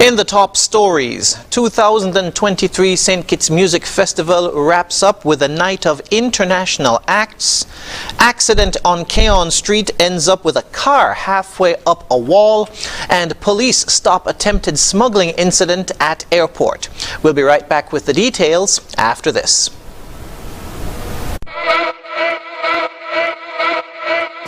In the top stories, 2023 St. Kitts Music Festival wraps up with a night of international acts. Accident on Keon Street ends up with a car halfway up a wall. And police stop attempted smuggling incident at airport. We'll be right back with the details after this.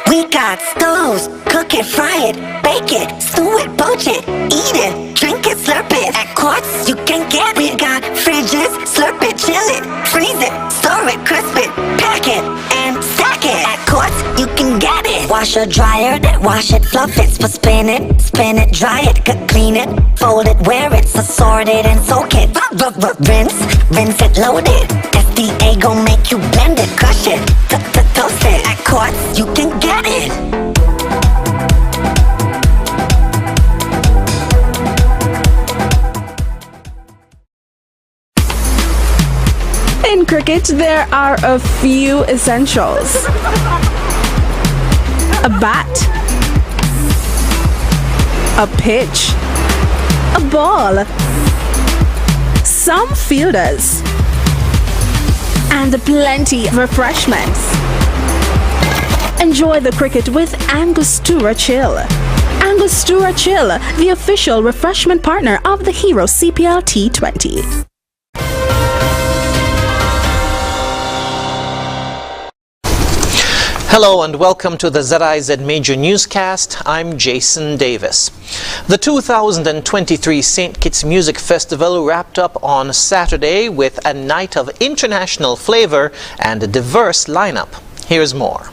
We got stoves, cook it, fry it, bake it, stew it, poach it, eat it, drink it, slurp it. At Quartz, you can get it. We got fridges, slurp it, chill it, freeze it, store it, crisp it, pack it, and stack it. At Quartz, you can get it. Wash or dryer it, wash it, fluff it, spin it, dry it, clean it, fold it, wear it, assort it, and soak it. Rinse it, load it. SDA gon' make you blend it, crush it, toast it. At Quartz, you can get it. In cricket, there are a few essentials. A bat, a pitch, a ball, some fielders, and plenty of refreshments. Enjoy the cricket with Angostura Chill. Angostura Chill, the official refreshment partner of the Hero CPL T20. Hello and welcome to the ZIZ Major Newscast. I'm Jason Davis. The 2023 St. Kitts Music Festival wrapped up on Saturday with a night of international flavor and a diverse lineup. Here's more.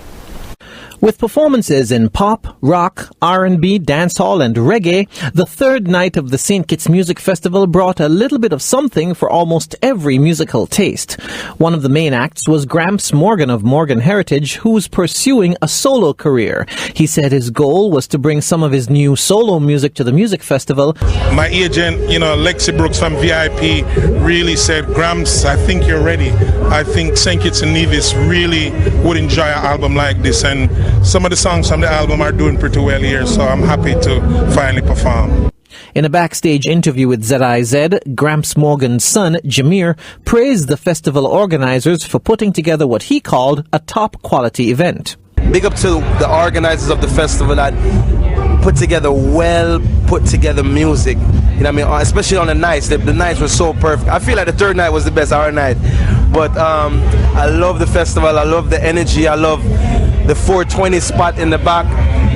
With performances in pop, rock, R&B, dancehall and reggae, the third night of the St. Kitts Music Festival brought a little bit of something for almost every musical taste. One of the main acts was Gramps Morgan of Morgan Heritage, who's pursuing a solo career. He said his goal was to bring some of his new solo music to the music festival. My agent, Lexi Brooks from VIP really said, Gramps, I think you're ready. I think St. Kitts and Nevis really would enjoy an album like this, and some of the songs from the album are doing pretty well here, so I'm happy to finally perform. In a backstage interview with ZIZ, Gramps Morgan's son, Jameer, praised the festival organizers for putting together what he called a top-quality event. Big up to the organizers of the festival that put together music. Especially on the nights. The nights were so perfect. I feel like the third night was the best, our night. But I love the festival. I love the energy. I love the 420 spot in the back.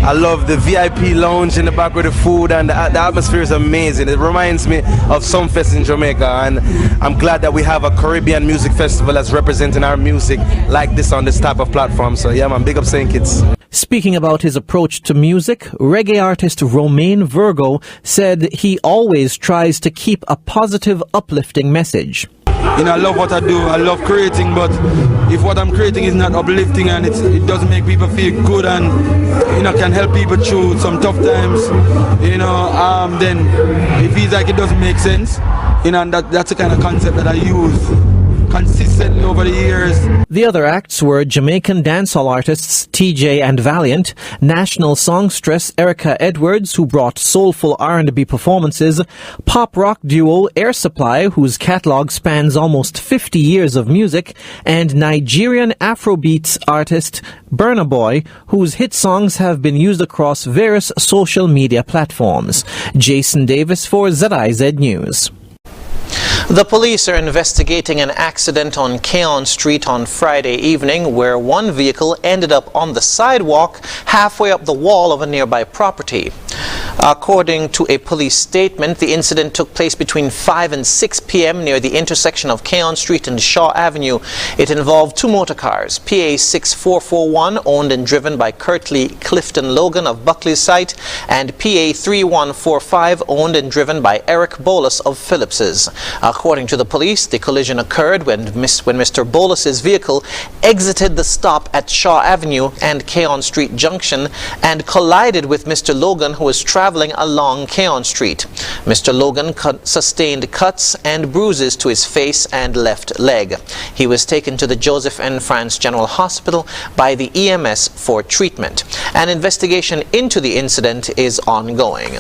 I love the VIP lounge in the back with the food, and the atmosphere is amazing. It reminds me of Sumfest in Jamaica, and I'm glad that we have a Caribbean music festival that's representing our music like this on this type of platform. So yeah, man, big up St. Kitts. Speaking about his approach to music, reggae artist Romain Virgo said he always tries to keep a positive, uplifting message. I love what I do. I love creating, but if what I'm creating is not uplifting and it doesn't make people feel good and can help people through some tough times, then it feels like it doesn't make sense. And that's the kind of concept that I use consistently over the years. The other acts were Jamaican dancehall artists TJ and Valiant, national songstress Erica Edwards, who brought soulful R&B performances, pop rock duo Air Supply, whose catalogue spans almost 50 years of music, and Nigerian Afrobeats artist Burna Boy, whose hit songs have been used across various social media platforms. Jason Davis for ZIZ News. The police are investigating an accident on Keon Street on Friday evening where one vehicle ended up on the sidewalk halfway up the wall of a nearby property. According to a police statement, the incident took place between 5 and 6 p.m. near the intersection of Keon Street and Shaw Avenue. It involved two motor cars, PA 6441, owned and driven by Curtly Clifton Logan of Buckley's site, and PA 3145, owned and driven by Eric Bolus of Phillips's. According to the police, the collision occurred when Mr. Bolus's vehicle exited the stop at Shaw Avenue and Keon Street Junction and collided with Mr. Logan, who was traveling along Keon Street. Mr. Logan sustained cuts and bruises to his face and left leg. He was taken to the Joseph N. France General Hospital by the EMS for treatment. An investigation into the incident is ongoing.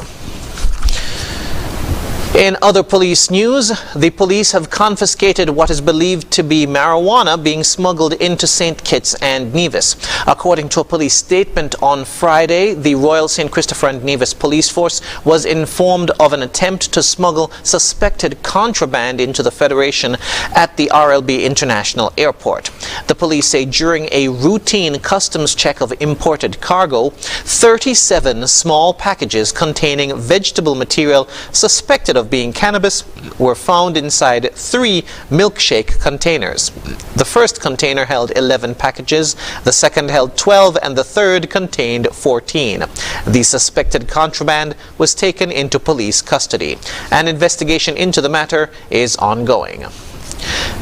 In other police news, the police have confiscated what is believed to be marijuana being smuggled into St. Kitts and Nevis. According to a police statement on Friday, the Royal St. Christopher and Nevis Police Force was informed of an attempt to smuggle suspected contraband into the Federation at the RLB International Airport. The police say during a routine customs check of imported cargo, 37 small packages containing vegetable material suspected of being cannabis were found inside 3 milkshake containers. The first container held 11 packages, the second held 12, and the third contained 14. The suspected contraband was taken into police custody. An investigation into the matter is ongoing.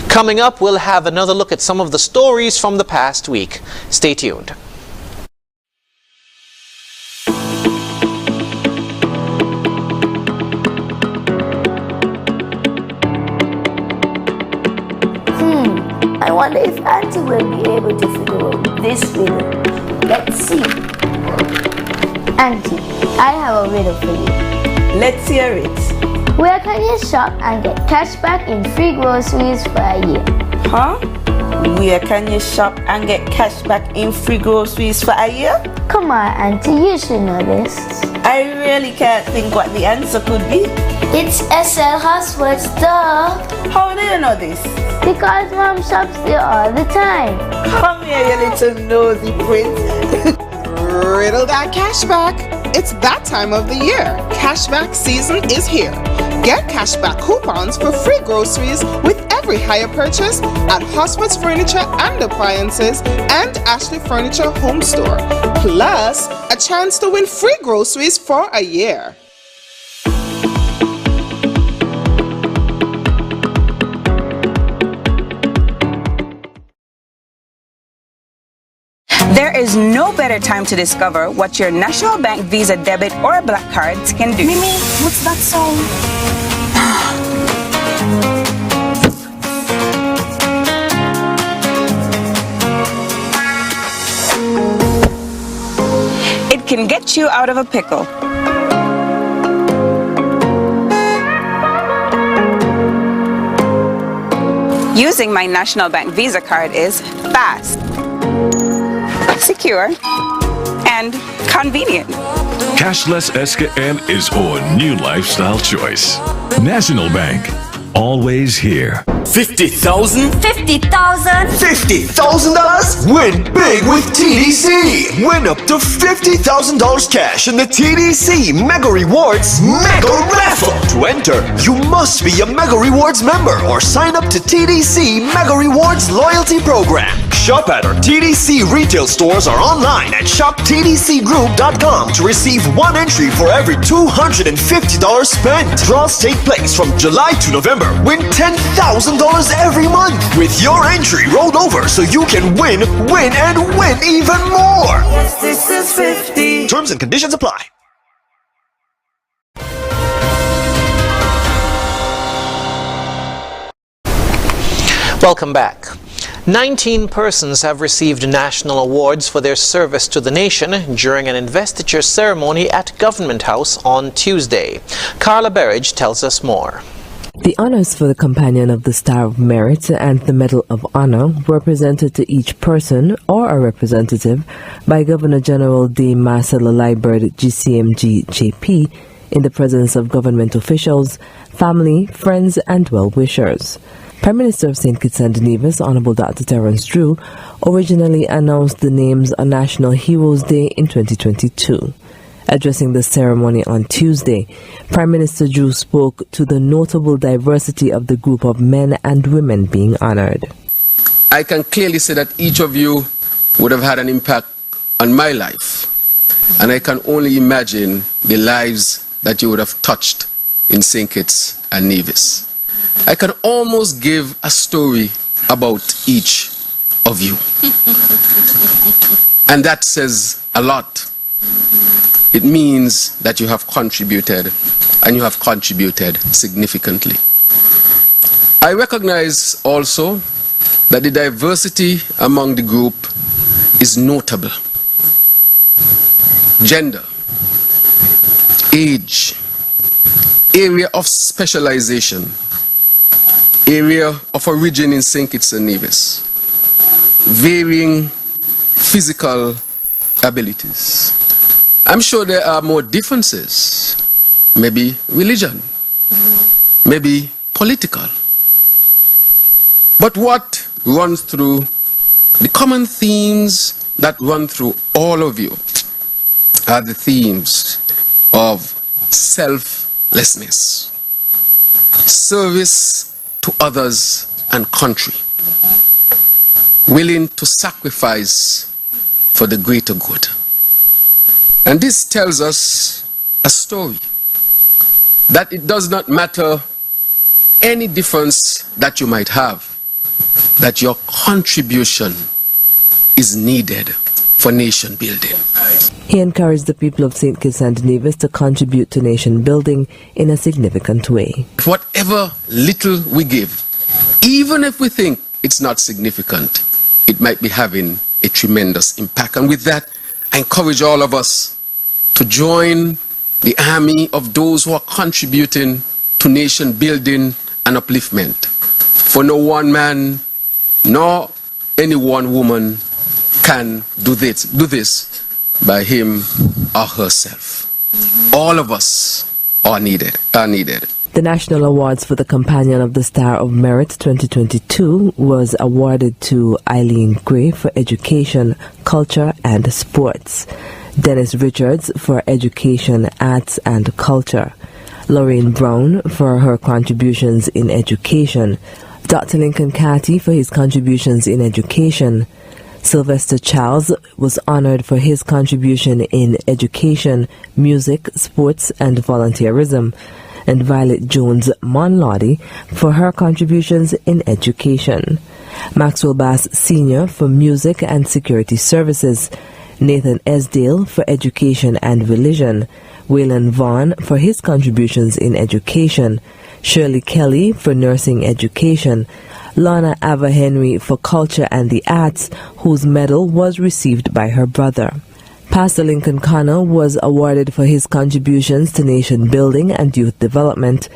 Coming up, we'll have another look at some of the stories from the past week. Stay tuned. I wonder if Auntie will be able to figure out this riddle. Let's see. Auntie, I have a riddle for you. Let's hear it. Where can you shop and get cash back in free groceries for a year? Huh? Where can you shop and get cash back in free groceries for a year? Come on, Auntie, you should know this. I really can't think what the answer could be. It's SL Housewords, duh. How do you know this? Because Mom shops here all the time. Come here, you little nosy prince. Riddle that cashback. It's that time of the year. Cashback season is here. Get cashback coupons for free groceries with every hire purchase at Hosford's Furniture and Appliances and Ashley Furniture Home Store. Plus, a chance to win free groceries for a year. There is no better time to discover what your National Bank Visa debit or black cards can do. Mimi, what's that song? It can get you out of a pickle. Using my National Bank Visa card is fast, secure, and convenient. Cashless SKN is our new lifestyle choice. National Bank, always here. 50,000? 50,000? $50,000? Win big with TDC! Win up to $50,000 cash in the TDC Mega Rewards Mega Raffle! To enter, you must be a Mega Rewards member or sign up to TDC Mega Rewards Loyalty Program. Shop at our TDC retail stores or online at shoptdcgroup.com to receive 1 entry for every $250 spent. Draws take place from July to November. Win $10,000 every month with your entry rolled over so you can win, and win even more. Yes, this is 50. Terms and conditions apply. Welcome back. 19 persons have received national awards for their service to the nation during an investiture ceremony at Government House on Tuesday. Carla Berridge tells us more. The honors for the Companion of the Star of Merit and the Medal of Honor were presented to each person or a representative by Governor General D. Marcella Liburd, GCMG JP, in the presence of government officials, family, friends, and well-wishers. Prime Minister of St. Kitts and Nevis, Honorable Dr. Terence Drew, originally announced the names on National Heroes Day in 2022. Addressing the ceremony on Tuesday, Prime Minister Drew spoke to the notable diversity of the group of men and women being honored. I can clearly say that each of you would have had an impact on my life, and I can only imagine the lives that you would have touched in St. Kitts and Nevis. I can almost give a story about each of you, and that says a lot. It means that you have contributed, and you have contributed significantly. I recognize also that the diversity among the group is notable. Gender, age, area of specialization, area of origin in St. Kitts and Nevis, varying physical abilities. I'm sure there are more differences, maybe religion, maybe political. But what runs through the common themes that run through all of you are the themes of selflessness, service to others and country, willing to sacrifice for the greater good. And this tells us a story that it does not matter any difference that you might have, that your contribution is needed for nation building. He encouraged the people of St. Kitts and Nevis to contribute to nation building in a significant way. Whatever little we give, even if we think it's not significant, it might be having a tremendous impact. And with that, I encourage all of us to join the army of those who are contributing to nation building and upliftment. For no one man nor any one woman can do this by him or herself. All of us are needed. The National Awards for the Companion of the Star of Merit 2022 was awarded to Eileen Gray for Education, Culture and Sports, Dennis Richards for Education, Arts and Culture, Lorraine Brown for her contributions in education, Dr. Lincoln Catty for his contributions in education, Sylvester Charles was honored for his contribution in education, music, sports and volunteerism, and Violet Jones Monlody for her contributions in education, Maxwell Bass Sr. for music and security services, Nathan Esdale for education and religion, Waylon Vaughn for his contributions in education, Shirley Kelly for nursing education, Lana Ava Henry for culture and the arts, whose medal was received by her brother. Pastor Lincoln Connor was awarded for his contributions to nation building and youth development,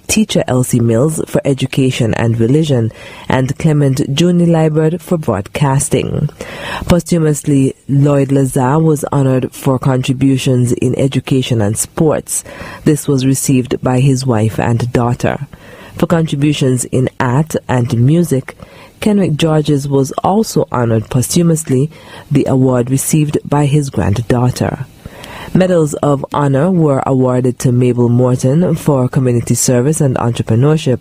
Teacher Elsie Mills for education and religion, and Clement Juni Liebert for broadcasting. Posthumously, Lloyd Lazar was honored for contributions in education and sports. This was received by his wife and daughter. For contributions in art and music, Kenrick Georges was also honored posthumously, the award received by his granddaughter. Medals of honor were awarded to Mabel Morton for community service and entrepreneurship,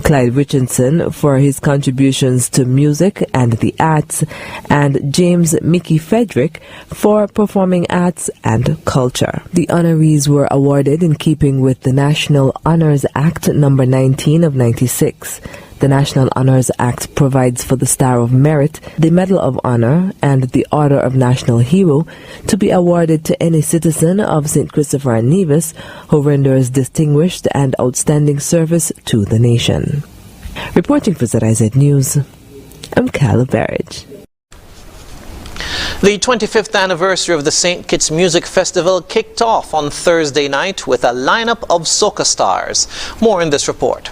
Clyde Richardson for his contributions to music and the arts, and James Mickey Frederick for performing arts and culture. The honorees were awarded in keeping with the National Honors Act No. 19 of 96. The National Honors Act provides for the Star of Merit, the Medal of Honor, and the Order of National Hero to be awarded to any citizen of St. Christopher and Nevis who renders distinguished and outstanding service to the nation. Reporting for ZIZ News, I'm Carla Barrage. The 25th anniversary of the St. Kitts Music Festival kicked off on Thursday night with a lineup of soca stars. More in this report.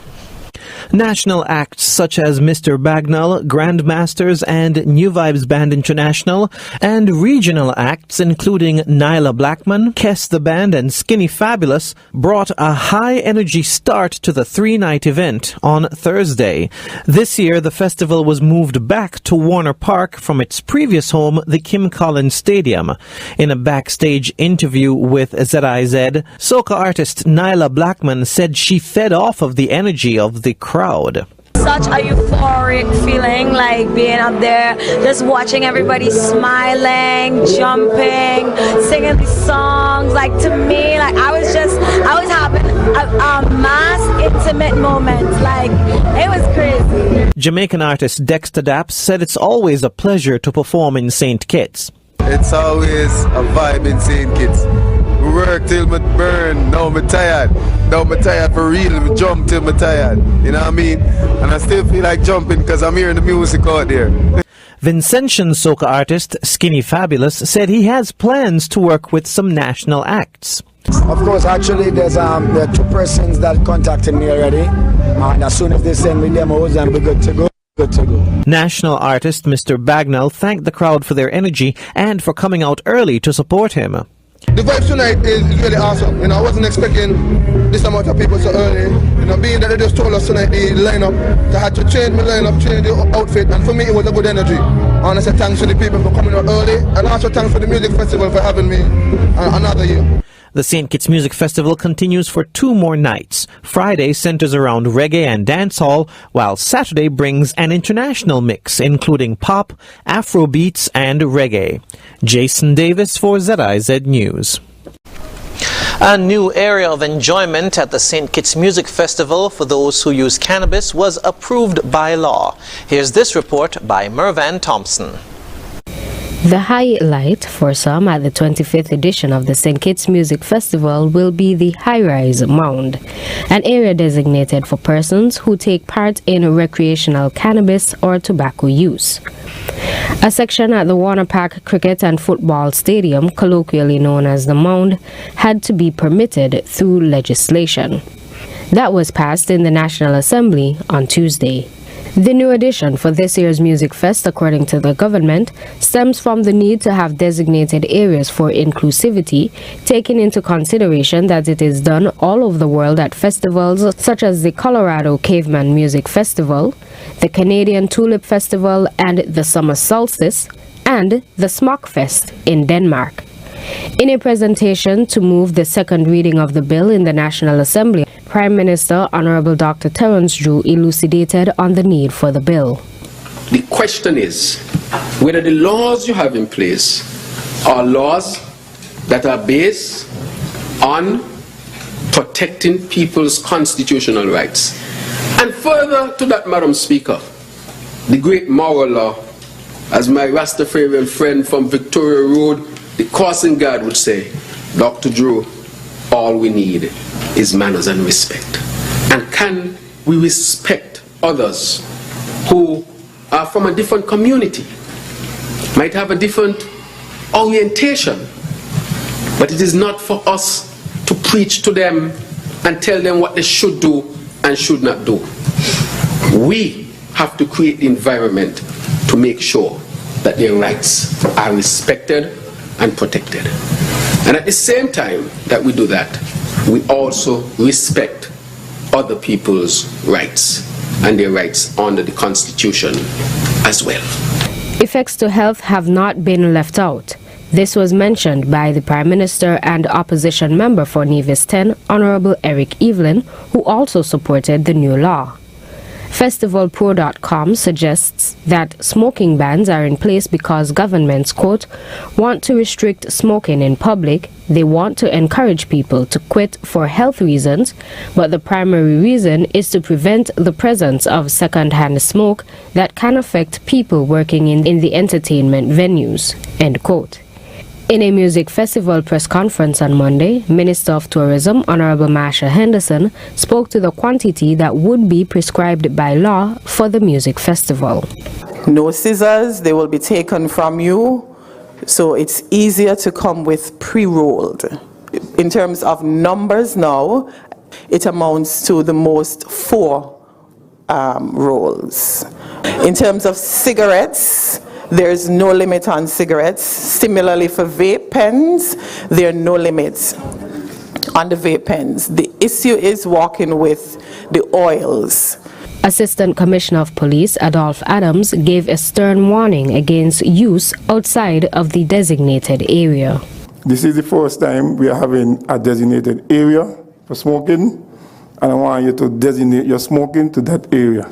National acts such as Mr. Bagnall, Grandmasters and New Vibes Band International, and regional acts including Nyla Blackman, Kess the Band and Skinny Fabulous brought a high-energy start to the three-night event on Thursday. This year, the festival was moved back to Warner Park from its previous home, the Kim Collins Stadium. In a backstage interview with ZIZ, soca artist Nyla Blackman said she fed off of the energy of the crowd. Such a euphoric feeling, like being up there, just watching everybody smiling, jumping, singing these songs. Like, to me, like I was having a mass intimate moment. Like, it was crazy. Jamaican artist Dexter Daps said it's always a pleasure to perform in St. Kitts. It's always a vibe in St. Kitts. We work till me burn, now me tired. Now me tired for real, me jump till me tired. You know what I mean? And I still feel like jumping because I'm hearing the music out there. Vincentian soca artist Skinny Fabulous said he has plans to work with some national acts. Of course, actually, there are 2 persons that contacted me already, and as soon as they send me demos, then we're good to go. National artist Mr. Bagnall thanked the crowd for their energy and for coming out early to support him. The vibe tonight is really awesome. I wasn't expecting this amount of people so early. Being that they just told us tonight the lineup, I had to change my lineup, change the outfit, and for me it was a good energy. I want to say thanks to the people for coming out early, and also thanks for the music festival for having me another year. The St. Kitts Music Festival continues for 2 more nights. Friday centers around reggae and dancehall, while Saturday brings an international mix, including pop, Afrobeats, and reggae. Jason Davis for ZIZ News. A new area of enjoyment at the St. Kitts Music Festival for those who use cannabis was approved by law. Here's this report by Mervan Thompson. The highlight for some at the 25th edition of the St. Kitts Music Festival will be the high-rise mound, an area designated for persons who take part in recreational cannabis or tobacco use. A section at the Warner Park Cricket and Football Stadium, colloquially known as the Mound, had to be permitted through legislation. That was passed in the National Assembly on Tuesday. The new addition for this year's Music Fest, according to the government, stems from the need to have designated areas for inclusivity, taking into consideration that it is done all over the world at festivals such as the Colorado Caveman Music Festival, the Canadian Tulip Festival and the Summer Solstice, and the Smokfest in Denmark. In a presentation to move the second reading of the bill in the National Assembly, Prime Minister Honorable Dr. Terence Drew elucidated on the need for the bill. The question is whether the laws you have in place are laws that are based on protecting people's constitutional rights. And further to that, Madam Speaker, the great moral law, as my Rastafarian friend from Victoria Road, the coursing guard would say, Dr. Drew, all we need is manners and respect. And can we respect others who are from a different community, might have a different orientation, but it is not for us to preach to them and tell them what they should do and should not do. We have to create the environment to make sure that their rights are respected and protected. And at the same time that we do that, we also respect other people's rights and their rights under the Constitution as well. Effects to health have not been left out. This was mentioned by the Prime Minister and opposition member for Nevis 10, Honorable Eric Evelyn, who also supported the new law. FestivalPro.com suggests that smoking bans are in place because governments, quote, want to restrict smoking in public. They want to encourage people to quit for health reasons, but the primary reason is to prevent the presence of second-hand smoke that can affect people working in the entertainment venues, end quote. In a music festival press conference on Monday, Minister of Tourism, Honorable Marsha Henderson, spoke to the quantity that would be prescribed by law for the music festival. No scissors, they will be taken from you, so it's easier to come with pre-rolled. In terms of numbers now, it amounts to the most 4 rolls. In terms of cigarettes, there's no limit on cigarettes. Similarly for vape pens, there are no limits on the vape pens. The issue is walking with the oils. Assistant Commissioner of Police Adolph Adams gave a stern warning against use outside of the designated area. This is the first time we are having a designated area for smoking, and I want you to designate your smoking to that area.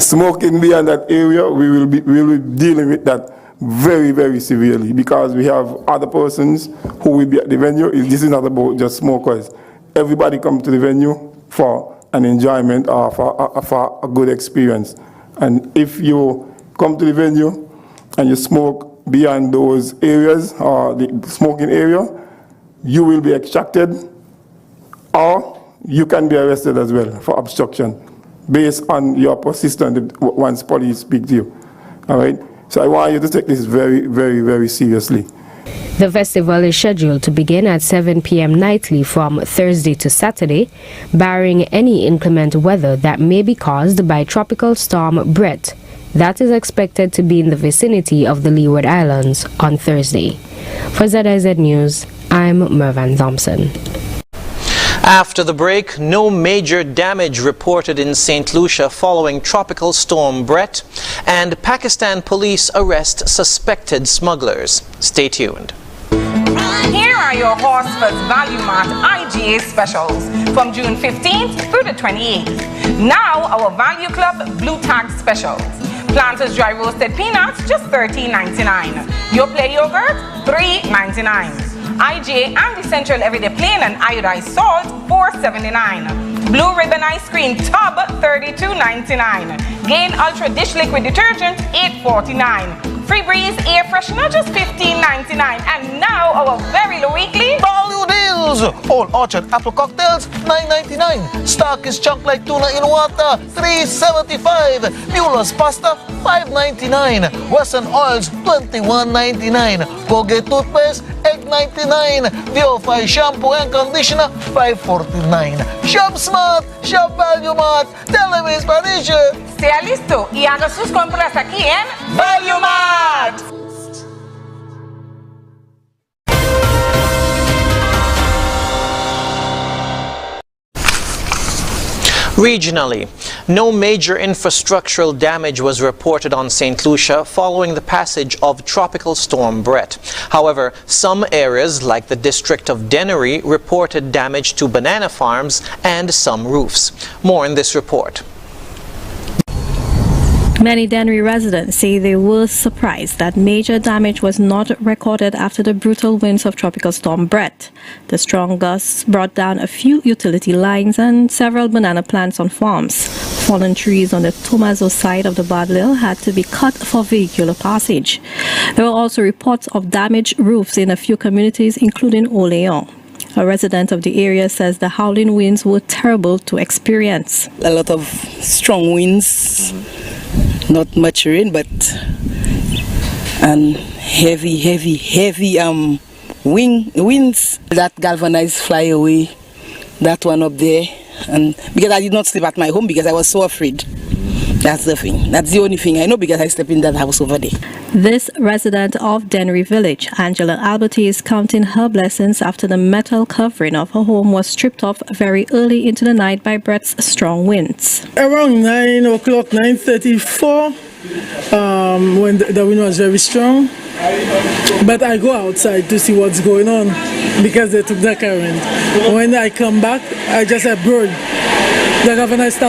Smoking beyond that area, we will be dealing with that very, very severely, because we have other persons who will be at the venue. This is not about just smokers. Everybody comes to the venue for an enjoyment or for a good experience. And if you come to the venue and you smoke beyond those areas or the smoking area, you will be extracted, or you can be arrested as well for obstruction, based on your persistence once police speak to you. All right? So I want you to take this very, very, very seriously. The festival is scheduled to begin at 7 p.m. nightly from Thursday to Saturday, barring any inclement weather that may be caused by Tropical Storm Brett that is expected to be in the vicinity of the Leeward Islands on Thursday. For ZIZ News, I'm Mervan Thompson. After the break, no major damage reported in St. Lucia following Tropical Storm Brett, and Pakistan police arrest suspected smugglers. Stay tuned. Here are your Horsford's Value Mart IGA specials from June 15th through the 28th. Now our Value Club Blue Tag specials. Planters dry roasted peanuts, just $13.99. Your Play yogurt, $3.99. IGA and the Central Everyday Plain and Iodized Salt, $4.79. Blue Ribbon Ice Cream Tub, $32.99. Gain Ultra Dish Liquid Detergent, $8.49. Free Breeze Air Freshener, just $15.99. And now our very low weekly value deals. All Orchard apple cocktails, $9.99. Stock is chunk like tuna in water, $3.75. Mueller's pasta, $5.99. Western oils, $21.99. Colgate toothpaste, $8.99. VO5 shampoo and conditioner, $5.49. Shop smart, shop Value Mart. Tell them in Spanish. Sea listo y haga sus compras aquí en Value Mart. Regionally, no major infrastructural damage was reported on St. Lucia following the passage of Tropical Storm Brett. However, some areas, like the district of Dennery, reported damage to banana farms and some roofs. More in this report. Many Dennery residents say they were surprised that major damage was not recorded after the brutal winds of Tropical Storm Brett. The strong gusts brought down a few utility lines and several banana plants on farms. Fallen trees on the Tomazo side of the Badlil had to be cut for vehicular passage. There were also reports of damaged roofs in a few communities, including Oleon. A resident of the area says the howling winds were terrible to experience. A lot of strong winds, not much rain, but heavy winds. That galvanized flyaway, that one up there, and because I did not sleep at my home because I was so afraid. That's the thing. That's the only thing I know because I slept in that house over there. This resident of Dennery Village, Angela Alberti, is counting her blessings after the metal covering of her home was stripped off very early into the night by Brett's strong winds. Around 9 o'clock, 9:34, when the wind was very strong. But I go outside to see what's going on because they took the current. When I come back, I just a bird. The governor started